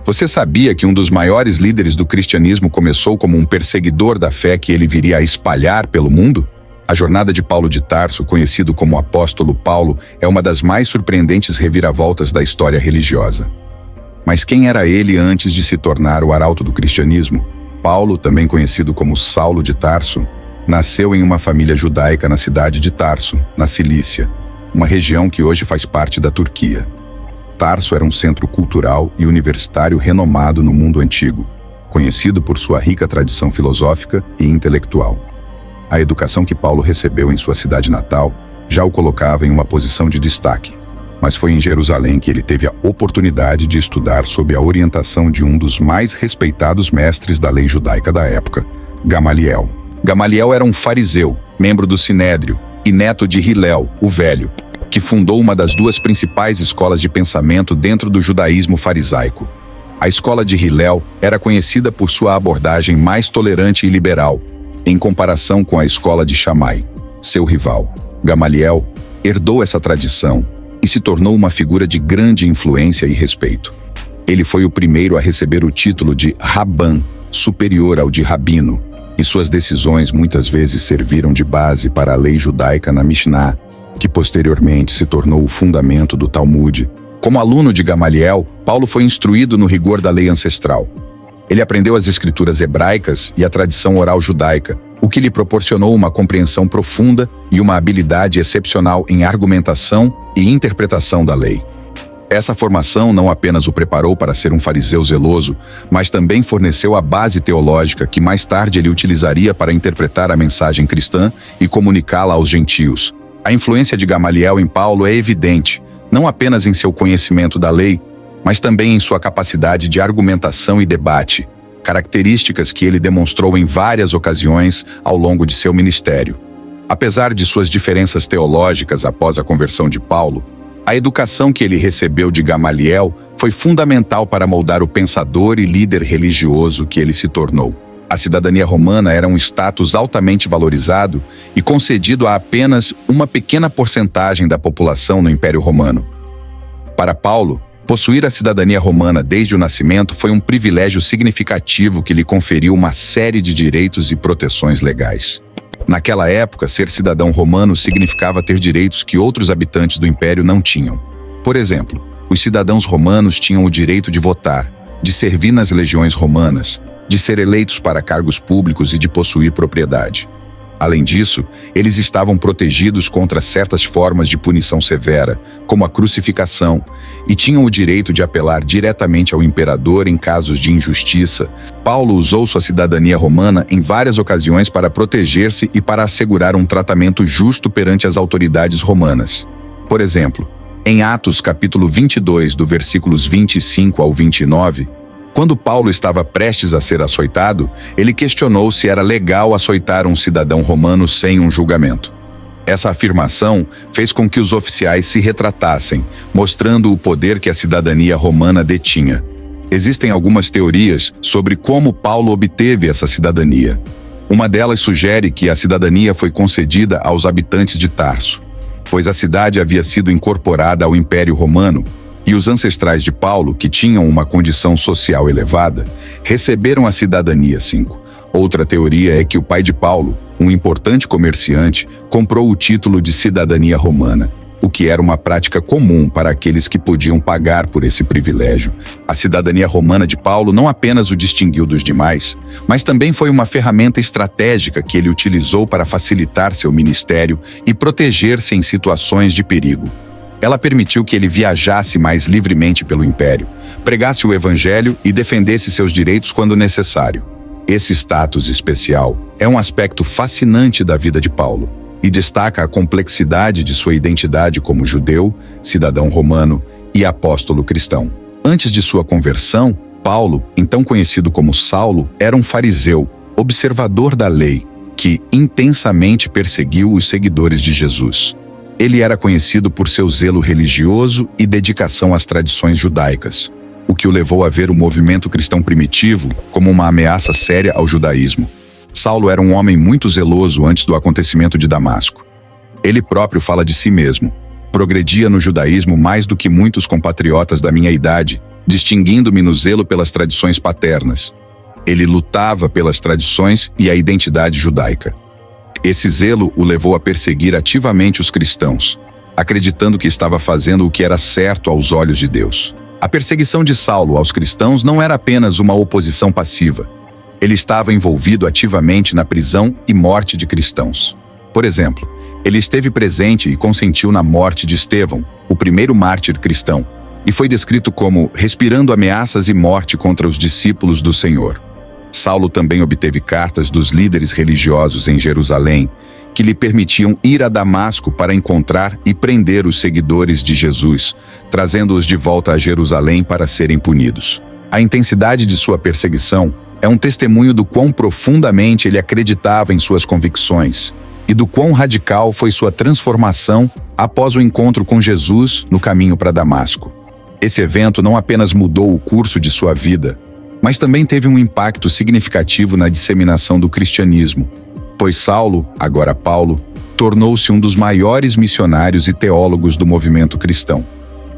Você sabia que um dos maiores líderes do cristianismo começou como um perseguidor da fé que ele viria a espalhar pelo mundo? A jornada de Paulo de Tarso, conhecido como apóstolo Paulo, é uma das mais surpreendentes reviravoltas da história religiosa. Mas quem era ele antes de se tornar o arauto do cristianismo? Paulo, também conhecido como Saulo de Tarso, nasceu em uma família judaica na cidade de Tarso, na Cilícia, uma região que hoje faz parte da Turquia. Tarso era um centro cultural e universitário renomado no mundo antigo, conhecido por sua rica tradição filosófica e intelectual. A educação que Paulo recebeu em sua cidade natal já o colocava em uma posição de destaque, mas foi em Jerusalém que ele teve a oportunidade de estudar sob a orientação de um dos mais respeitados mestres da lei judaica da época, Gamaliel. Gamaliel era um fariseu, membro do Sinédrio, e neto de Hilel, o Velho, que fundou uma das duas principais escolas de pensamento dentro do judaísmo farisaico. A escola de Hilel era conhecida por sua abordagem mais tolerante e liberal, em comparação com a escola de Shammai, seu rival. Gamaliel herdou essa tradição e se tornou uma figura de grande influência e respeito. Ele foi o primeiro a receber o título de Rabban, superior ao de Rabino, e suas decisões muitas vezes serviram de base para a lei judaica na Mishnah, que posteriormente se tornou o fundamento do Talmud. Como aluno de Gamaliel, Paulo foi instruído no rigor da lei ancestral. Ele aprendeu as escrituras hebraicas e a tradição oral judaica, o que lhe proporcionou uma compreensão profunda e uma habilidade excepcional em argumentação e interpretação da lei. Essa formação não apenas o preparou para ser um fariseu zeloso, mas também forneceu a base teológica que mais tarde ele utilizaria para interpretar a mensagem cristã e comunicá-la aos gentios. A influência de Gamaliel em Paulo é evidente, não apenas em seu conhecimento da lei, mas também em sua capacidade de argumentação e debate, características que ele demonstrou em várias ocasiões ao longo de seu ministério. Apesar de suas diferenças teológicas após a conversão de Paulo, a educação que ele recebeu de Gamaliel foi fundamental para moldar o pensador e líder religioso que ele se tornou. A cidadania romana era um status altamente valorizado e concedido a apenas uma pequena porcentagem da população no Império Romano. Para Paulo, possuir a cidadania romana desde o nascimento foi um privilégio significativo que lhe conferiu uma série de direitos e proteções legais. Naquela época, ser cidadão romano significava ter direitos que outros habitantes do Império não tinham. Por exemplo, os cidadãos romanos tinham o direito de votar, de servir nas legiões romanas, de ser eleitos para cargos públicos e de possuir propriedade. Além disso, eles estavam protegidos contra certas formas de punição severa, como a crucificação, e tinham o direito de apelar diretamente ao imperador em casos de injustiça. Paulo usou sua cidadania romana em várias ocasiões para proteger-se e para assegurar um tratamento justo perante as autoridades romanas. Por exemplo, em Atos capítulo 22, do versículos 25 ao 29, quando Paulo estava prestes a ser açoitado, ele questionou se era legal açoitar um cidadão romano sem um julgamento. Essa afirmação fez com que os oficiais se retratassem, mostrando o poder que a cidadania romana detinha. Existem algumas teorias sobre como Paulo obteve essa cidadania. Uma delas sugere que a cidadania foi concedida aos habitantes de Tarso, pois a cidade havia sido incorporada ao Império Romano, e os ancestrais de Paulo, que tinham uma condição social elevada, receberam a cidadania 5. Outra teoria é que o pai de Paulo, um importante comerciante, comprou o título de cidadania romana, o que era uma prática comum para aqueles que podiam pagar por esse privilégio. A cidadania romana de Paulo não apenas o distinguiu dos demais, mas também foi uma ferramenta estratégica que ele utilizou para facilitar seu ministério e proteger-se em situações de perigo. Ela permitiu que ele viajasse mais livremente pelo império, pregasse o evangelho e defendesse seus direitos quando necessário. Esse status especial é um aspecto fascinante da vida de Paulo e destaca a complexidade de sua identidade como judeu, cidadão romano e apóstolo cristão. Antes de sua conversão, Paulo, então conhecido como Saulo, era um fariseu, observador da lei, que intensamente perseguiu os seguidores de Jesus. Ele era conhecido por seu zelo religioso e dedicação às tradições judaicas, o que o levou a ver o movimento cristão primitivo como uma ameaça séria ao judaísmo. Saulo era um homem muito zeloso antes do acontecimento de Damasco. Ele próprio fala de si mesmo: progredia no judaísmo mais do que muitos compatriotas da minha idade, distinguindo-me no zelo pelas tradições paternas. Ele lutava pelas tradições e a identidade judaica. Esse zelo o levou a perseguir ativamente os cristãos, acreditando que estava fazendo o que era certo aos olhos de Deus. A perseguição de Saulo aos cristãos não era apenas uma oposição passiva. Ele estava envolvido ativamente na prisão e morte de cristãos. Por exemplo, ele esteve presente e consentiu na morte de Estevão, o primeiro mártir cristão, e foi descrito como respirando ameaças e morte contra os discípulos do Senhor. Saulo também obteve cartas dos líderes religiosos em Jerusalém, que lhe permitiam ir a Damasco para encontrar e prender os seguidores de Jesus, trazendo-os de volta a Jerusalém para serem punidos. A intensidade de sua perseguição é um testemunho do quão profundamente ele acreditava em suas convicções e do quão radical foi sua transformação após o encontro com Jesus no caminho para Damasco. Esse evento não apenas mudou o curso de sua vida, mas também teve um impacto significativo na disseminação do cristianismo, pois Saulo, agora Paulo, tornou-se um dos maiores missionários e teólogos do movimento cristão.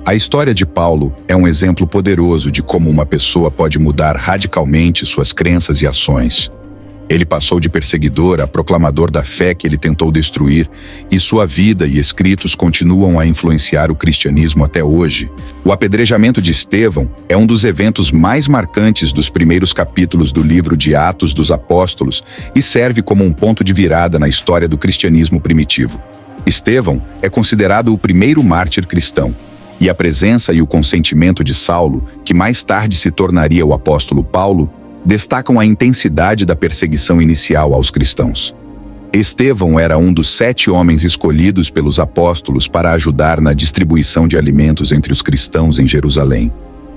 A história de Paulo é um exemplo poderoso de como uma pessoa pode mudar radicalmente suas crenças e ações. Ele passou de perseguidor a proclamador da fé que ele tentou destruir, e sua vida e escritos continuam a influenciar o cristianismo até hoje. O apedrejamento de Estevão é um dos eventos mais marcantes dos primeiros capítulos do livro de Atos dos Apóstolos e serve como um ponto de virada na história do cristianismo primitivo. Estevão é considerado o primeiro mártir cristão, e a presença e o consentimento de Saulo, que mais tarde se tornaria o apóstolo Paulo, destacam a intensidade da perseguição inicial aos cristãos. Estevão era um dos 7 homens escolhidos pelos apóstolos para ajudar na distribuição de alimentos entre os cristãos em Jerusalém,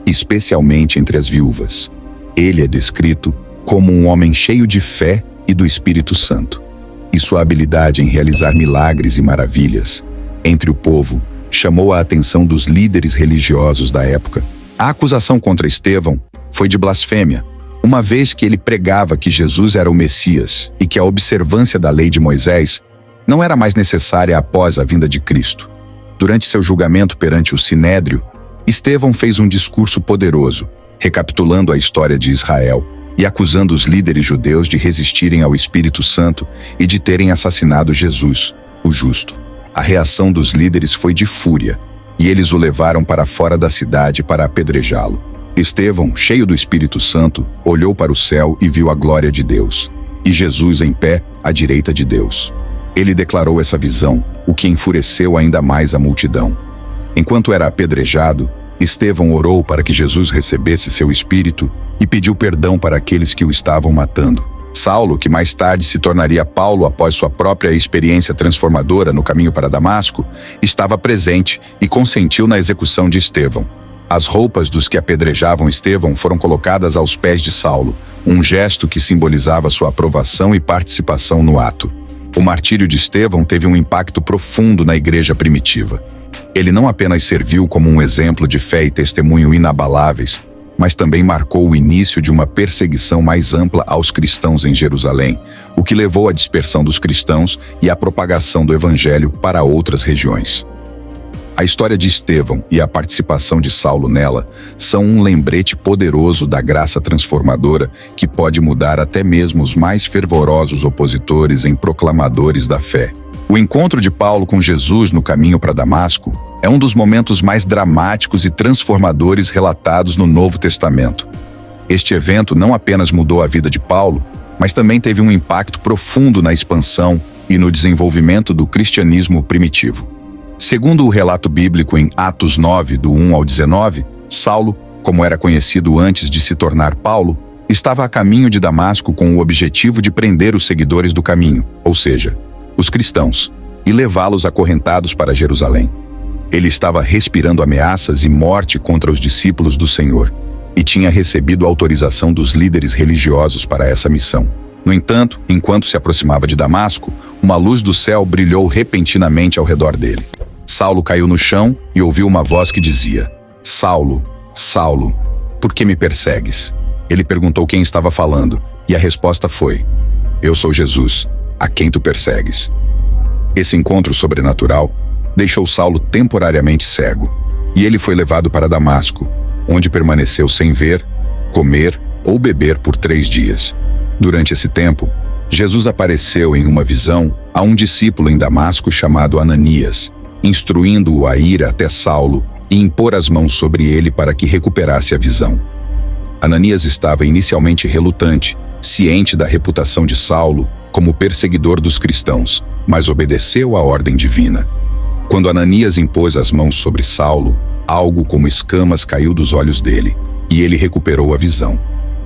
especialmente entre as viúvas. Ele é descrito como um homem cheio de fé e do Espírito Santo, e sua habilidade em realizar milagres e maravilhas entre o povo chamou a atenção dos líderes religiosos da época. A acusação contra Estevão foi de blasfêmia, uma vez que ele pregava que Jesus era o Messias e que a observância da lei de Moisés não era mais necessária após a vinda de Cristo. Durante seu julgamento perante o Sinédrio, Estevão fez um discurso poderoso, recapitulando a história de Israel e acusando os líderes judeus de resistirem ao Espírito Santo e de terem assassinado Jesus, o justo. A reação dos líderes foi de fúria, e eles o levaram para fora da cidade para apedrejá-lo. Estevão, cheio do Espírito Santo, olhou para o céu e viu a glória de Deus, e Jesus em pé à direita de Deus. Ele declarou essa visão, o que enfureceu ainda mais a multidão. Enquanto era apedrejado, Estevão orou para que Jesus recebesse seu espírito e pediu perdão para aqueles que o estavam matando. Saulo, que mais tarde se tornaria Paulo após sua própria experiência transformadora no caminho para Damasco, estava presente e consentiu na execução de Estevão. As roupas dos que apedrejavam Estevão foram colocadas aos pés de Saulo, um gesto que simbolizava sua aprovação e participação no ato. O martírio de Estevão teve um impacto profundo na igreja primitiva. Ele não apenas serviu como um exemplo de fé e testemunho inabaláveis, mas também marcou o início de uma perseguição mais ampla aos cristãos em Jerusalém, o que levou à dispersão dos cristãos e à propagação do evangelho para outras regiões. A história de Estevão e a participação de Saulo nela são um lembrete poderoso da graça transformadora que pode mudar até mesmo os mais fervorosos opositores em proclamadores da fé. O encontro de Paulo com Jesus no caminho para Damasco é um dos momentos mais dramáticos e transformadores relatados no Novo Testamento. Este evento não apenas mudou a vida de Paulo, mas também teve um impacto profundo na expansão e no desenvolvimento do cristianismo primitivo. Segundo o relato bíblico em Atos 9, do 1 ao 19, Saulo, como era conhecido antes de se tornar Paulo, estava a caminho de Damasco com o objetivo de prender os seguidores do caminho, ou seja, os cristãos, e levá-los acorrentados para Jerusalém. Ele estava respirando ameaças e morte contra os discípulos do Senhor, e tinha recebido autorização dos líderes religiosos para essa missão. No entanto, enquanto se aproximava de Damasco, uma luz do céu brilhou repentinamente ao redor dele. Saulo caiu no chão e ouviu uma voz que dizia: Saulo, Saulo, por que me persegues? Ele perguntou quem estava falando, e a resposta foi: Eu sou Jesus, a quem tu persegues. Esse encontro sobrenatural deixou Saulo temporariamente cego, e ele foi levado para Damasco, onde permaneceu sem ver, comer ou beber por 3 dias. Durante esse tempo, Jesus apareceu em uma visão a um discípulo em Damasco chamado Ananias, instruindo-o a ir até Saulo e impor as mãos sobre ele para que recuperasse a visão. Ananias estava inicialmente relutante, ciente da reputação de Saulo como perseguidor dos cristãos, mas obedeceu à ordem divina. Quando Ananias impôs as mãos sobre Saulo, algo como escamas caiu dos olhos dele, e ele recuperou a visão.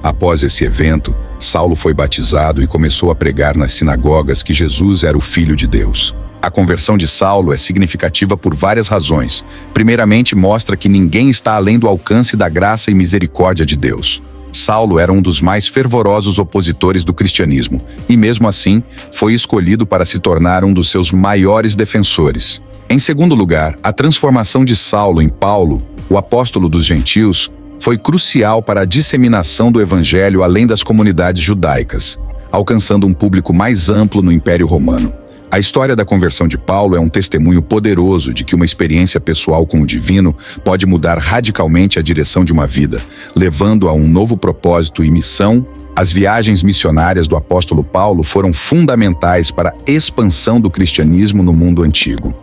Após esse evento, Saulo foi batizado e começou a pregar nas sinagogas que Jesus era o Filho de Deus. A conversão de Saulo é significativa por várias razões. Primeiramente, mostra que ninguém está além do alcance da graça e misericórdia de Deus. Saulo era um dos mais fervorosos opositores do cristianismo, e mesmo assim, foi escolhido para se tornar um dos seus maiores defensores. Em segundo lugar, a transformação de Saulo em Paulo, o apóstolo dos gentios, foi crucial para a disseminação do evangelho além das comunidades judaicas, alcançando um público mais amplo no Império Romano. A história da conversão de Paulo é um testemunho poderoso de que uma experiência pessoal com o divino pode mudar radicalmente a direção de uma vida, levando a um novo propósito e missão. As viagens missionárias do apóstolo Paulo foram fundamentais para a expansão do cristianismo no mundo antigo.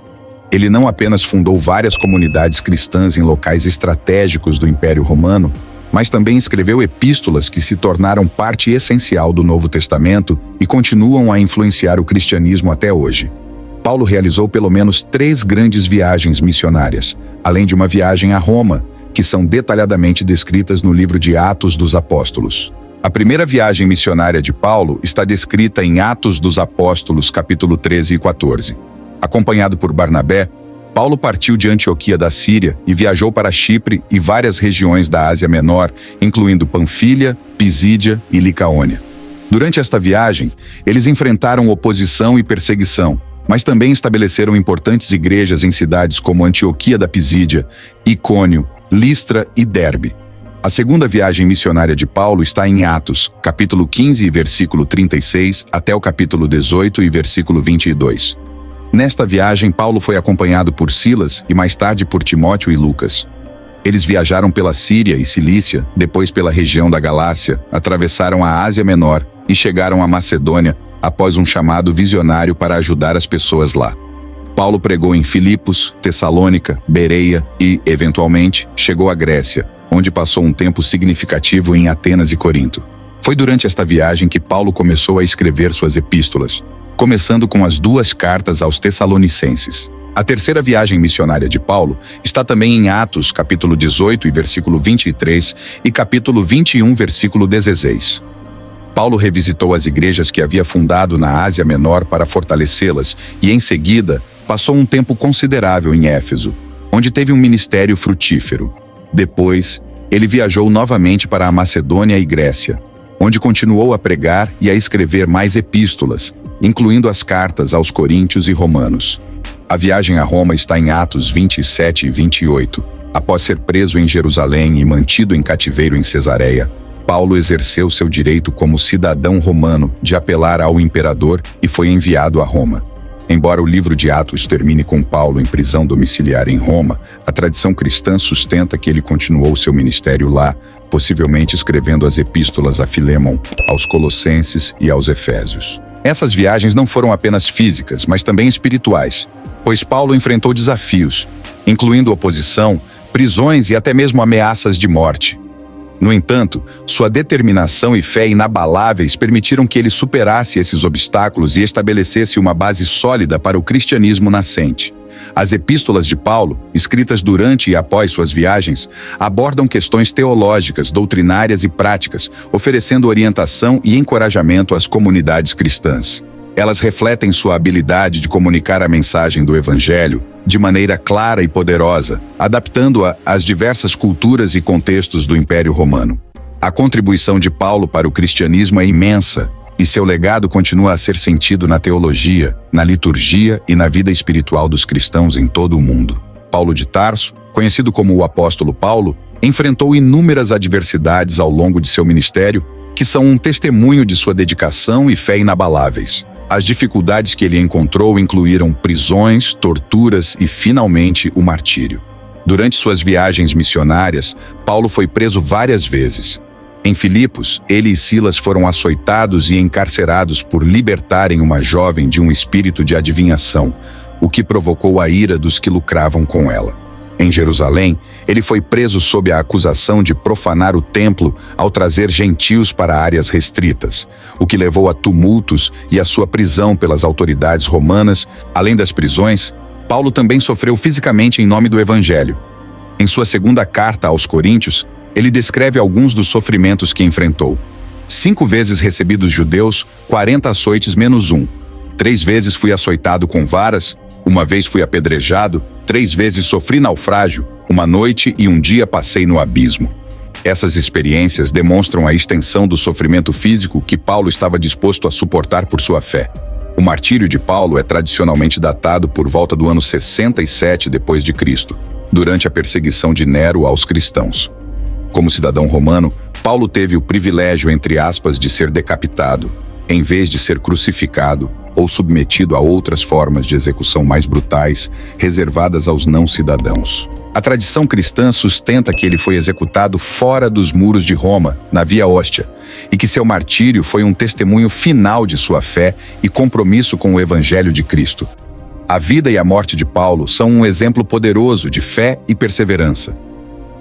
Ele não apenas fundou várias comunidades cristãs em locais estratégicos do Império Romano, mas também escreveu epístolas que se tornaram parte essencial do Novo Testamento e continuam a influenciar o cristianismo até hoje. Paulo realizou pelo menos 3 grandes viagens missionárias, além de uma viagem a Roma, que são detalhadamente descritas no livro de Atos dos Apóstolos. A primeira viagem missionária de Paulo está descrita em Atos dos Apóstolos, capítulo 13 e 14. Acompanhado por Barnabé, Paulo partiu de Antioquia da Síria e viajou para Chipre e várias regiões da Ásia Menor, incluindo Panfilha, Pisídia e Licaônia. Durante esta viagem, eles enfrentaram oposição e perseguição, mas também estabeleceram importantes igrejas em cidades como Antioquia da Pisídia, Icônio, Listra e Derbe. A segunda viagem missionária de Paulo está em Atos, capítulo 15 e versículo 36, até o capítulo 18 e versículo 22. Nesta viagem, Paulo foi acompanhado por Silas e mais tarde por Timóteo e Lucas. Eles viajaram pela Síria e Cilícia, depois pela região da Galácia, atravessaram a Ásia Menor e chegaram à Macedônia após um chamado visionário para ajudar as pessoas lá. Paulo pregou em Filipos, Tessalônica, Bereia e, eventualmente, chegou à Grécia, onde passou um tempo significativo em Atenas e Corinto. Foi durante esta viagem que Paulo começou a escrever suas epístolas, começando com as 2 cartas aos Tessalonicenses. A terceira viagem missionária de Paulo está também em Atos, capítulo 18 e versículo 23 e capítulo 21, versículo 16. Paulo revisitou as igrejas que havia fundado na Ásia Menor para fortalecê-las e, em seguida, passou um tempo considerável em Éfeso, onde teve um ministério frutífero. Depois, ele viajou novamente para a Macedônia e Grécia, onde continuou a pregar e a escrever mais epístolas, incluindo as cartas aos Coríntios e Romanos. A viagem a Roma está em Atos 27 e 28. Após ser preso em Jerusalém e mantido em cativeiro em Cesareia, Paulo exerceu seu direito como cidadão romano de apelar ao imperador e foi enviado a Roma. Embora o livro de Atos termine com Paulo em prisão domiciliar em Roma, a tradição cristã sustenta que ele continuou seu ministério lá, possivelmente escrevendo as epístolas a Filémon, aos Colossenses e aos Efésios. Essas viagens não foram apenas físicas, mas também espirituais, pois Paulo enfrentou desafios, incluindo oposição, prisões e até mesmo ameaças de morte. No entanto, sua determinação e fé inabaláveis permitiram que ele superasse esses obstáculos e estabelecesse uma base sólida para o cristianismo nascente. As epístolas de Paulo, escritas durante e após suas viagens, abordam questões teológicas, doutrinárias e práticas, oferecendo orientação e encorajamento às comunidades cristãs. Elas refletem sua habilidade de comunicar a mensagem do Evangelho de maneira clara e poderosa, adaptando-a às diversas culturas e contextos do Império Romano. A contribuição de Paulo para o cristianismo é imensa, e seu legado continua a ser sentido na teologia, na liturgia e na vida espiritual dos cristãos em todo o mundo. Paulo de Tarso, conhecido como o apóstolo Paulo, enfrentou inúmeras adversidades ao longo de seu ministério, que são um testemunho de sua dedicação e fé inabaláveis. As dificuldades que ele encontrou incluíram prisões, torturas e, finalmente, o martírio. Durante suas viagens missionárias, Paulo foi preso várias vezes. Em Filipos, ele e Silas foram açoitados e encarcerados por libertarem uma jovem de um espírito de adivinhação, o que provocou a ira dos que lucravam com ela. Em Jerusalém, ele foi preso sob a acusação de profanar o templo ao trazer gentios para áreas restritas, o que levou a tumultos e a sua prisão pelas autoridades romanas. Além das prisões, Paulo também sofreu fisicamente em nome do Evangelho. Em sua segunda carta aos Coríntios, ele descreve alguns dos sofrimentos que enfrentou. 5 vezes recebi dos judeus 40 açoites menos 1. 3 vezes fui açoitado com varas, 1 vez fui apedrejado, 3 vezes sofri naufrágio, 1 noite e 1 dia passei no abismo. Essas experiências demonstram a extensão do sofrimento físico que Paulo estava disposto a suportar por sua fé. O martírio de Paulo é tradicionalmente datado por volta do ano 67 d.C., durante a perseguição de Nero aos cristãos. Como cidadão romano, Paulo teve o privilégio, entre aspas, de ser decapitado, em vez de ser crucificado ou submetido a outras formas de execução mais brutais, reservadas aos não-cidadãos. A tradição cristã sustenta que ele foi executado fora dos muros de Roma, na Via Óstia, e que seu martírio foi um testemunho final de sua fé e compromisso com o Evangelho de Cristo. A vida e a morte de Paulo são um exemplo poderoso de fé e perseverança.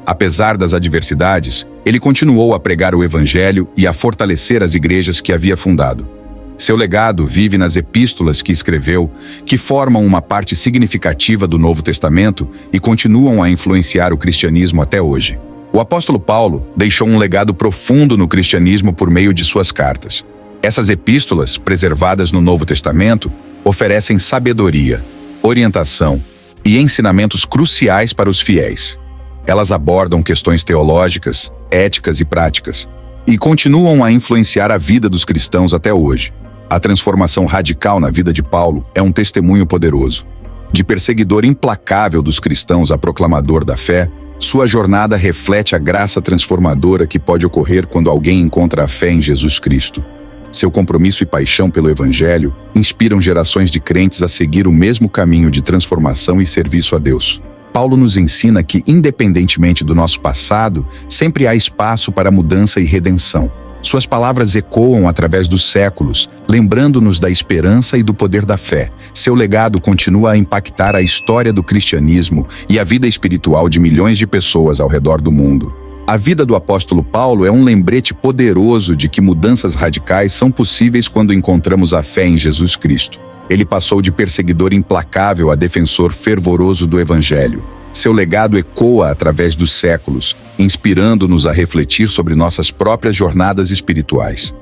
Apesar das adversidades, ele continuou a pregar o Evangelho e a fortalecer as igrejas que havia fundado. Seu legado vive nas epístolas que escreveu, que formam uma parte significativa do Novo Testamento e continuam a influenciar o cristianismo até hoje. O apóstolo Paulo deixou um legado profundo no cristianismo por meio de suas cartas. Essas epístolas, preservadas no Novo Testamento, oferecem sabedoria, orientação e ensinamentos cruciais para os fiéis. Elas abordam questões teológicas, éticas e práticas, e continuam a influenciar a vida dos cristãos até hoje. A transformação radical na vida de Paulo é um testemunho poderoso. De perseguidor implacável dos cristãos a proclamador da fé, sua jornada reflete a graça transformadora que pode ocorrer quando alguém encontra a fé em Jesus Cristo. Seu compromisso e paixão pelo Evangelho inspiram gerações de crentes a seguir o mesmo caminho de transformação e serviço a Deus. Paulo nos ensina que, independentemente do nosso passado, sempre há espaço para mudança e redenção. Suas palavras ecoam através dos séculos, lembrando-nos da esperança e do poder da fé. Seu legado continua a impactar a história do cristianismo e a vida espiritual de milhões de pessoas ao redor do mundo. A vida do apóstolo Paulo é um lembrete poderoso de que mudanças radicais são possíveis quando encontramos a fé em Jesus Cristo. Ele passou de perseguidor implacável a defensor fervoroso do Evangelho. Seu legado ecoa através dos séculos, inspirando-nos a refletir sobre nossas próprias jornadas espirituais.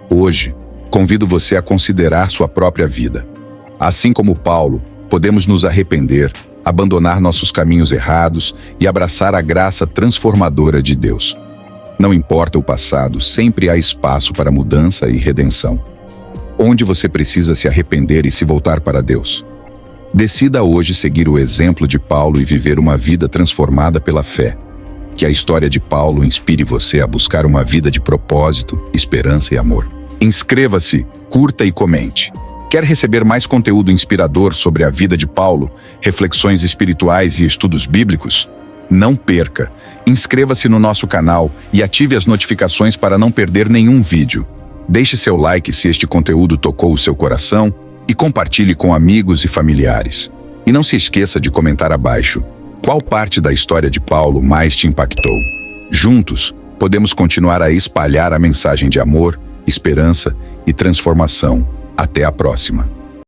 Hoje, convido você a considerar sua própria vida. Assim como Paulo, podemos nos arrepender, abandonar nossos caminhos errados e abraçar a graça transformadora de Deus. Não importa o passado, sempre há espaço para mudança e redenção. Onde você precisa se arrepender e se voltar para Deus? Decida hoje seguir o exemplo de Paulo e viver uma vida transformada pela fé. Que a história de Paulo inspire você a buscar uma vida de propósito, esperança e amor. Inscreva-se, curta e comente. Quer receber mais conteúdo inspirador sobre a vida de Paulo, reflexões espirituais e estudos bíblicos? Não perca! Inscreva-se no nosso canal e ative as notificações para não perder nenhum vídeo. Deixe seu like se este conteúdo tocou o seu coração e compartilhe com amigos e familiares. E não se esqueça de comentar abaixo qual parte da história de Paulo mais te impactou. Juntos, podemos continuar a espalhar a mensagem de amor, esperança e transformação. Até a próxima.